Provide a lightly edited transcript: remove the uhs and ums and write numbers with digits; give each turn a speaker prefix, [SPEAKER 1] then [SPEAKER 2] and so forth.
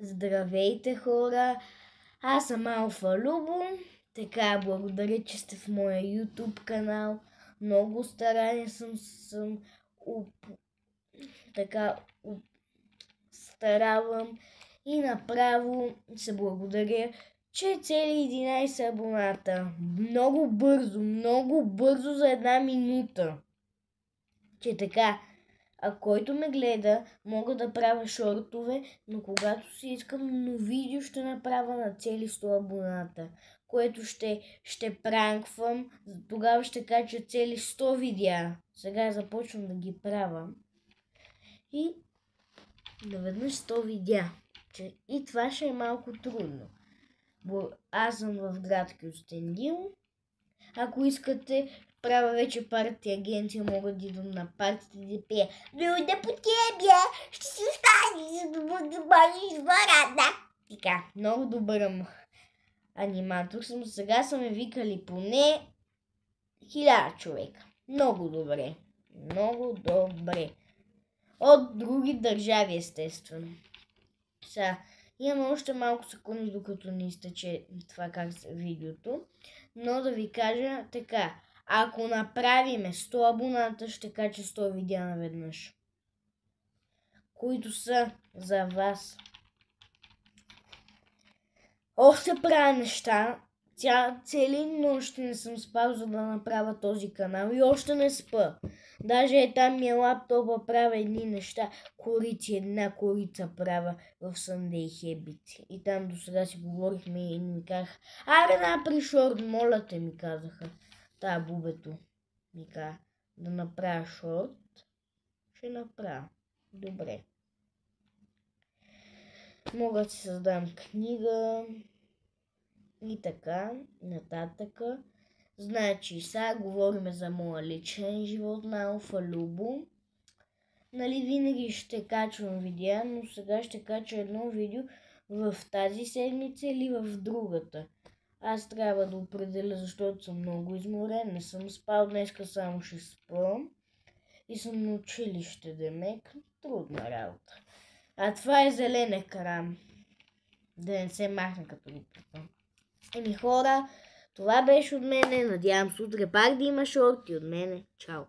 [SPEAKER 1] Здравейте, хора! Аз съм Алфа Любо. Така, благодаря, че сте в моя YouTube канал. Много старания старавам и направо се благодаря, че цели 11 абоната. Много бързо за една минута. Че така, а който ме гледа, мога да правя шортове, но когато си искам, но видео ще направя на цели 100 абоната, което ще пранквам, тогава ще кача цели 100 видеа. Сега започвам да ги правя. И наведнъж 100 видеа. И това ще е малко трудно. Аз съм в град Кюстендил. Ако искате, правя вече партия агенция, мога да идвам на партията и да пея. Да по тебе, ще си остане, за да бъдеш двора. Така, много добър аниматор съм. Сега са ме викали поне 1000 човека. Много добре. От други държави, естествено. Сега, имаме още малко секунди, докато не изтече това как са видеото. Но да ви кажа така, ако направиме 100 абоната, ще кача 100 видеа наведнъж, които са за вас. Още правя неща. Цели нощи не съм спал, за да направя този канал и още не спа. Даже там ми е лаптопа, правя едни неща. Една корица правя в Sunday Habit. И там до сега си говорихме и ми казаха, напри шорт, моля те, ми казаха. Бубето ми каза да направя шорт. Ще направя. Добре. Мога да си създам книга и така нататък. Значи, сега говорим за моя личен живот на Алфа Любо. Винаги ще качвам видеа, но сега ще кача едно видео в тази седмица или в другата. Аз трябва да определя, защото съм много изморен, не съм спал, днеска само ще спам и съм на училище, демек, трудна работа. А това е зелен екран, да не се махне като го пипам. Хора, това беше от мене, надявам се утре пак да има шорти от мене. Чао!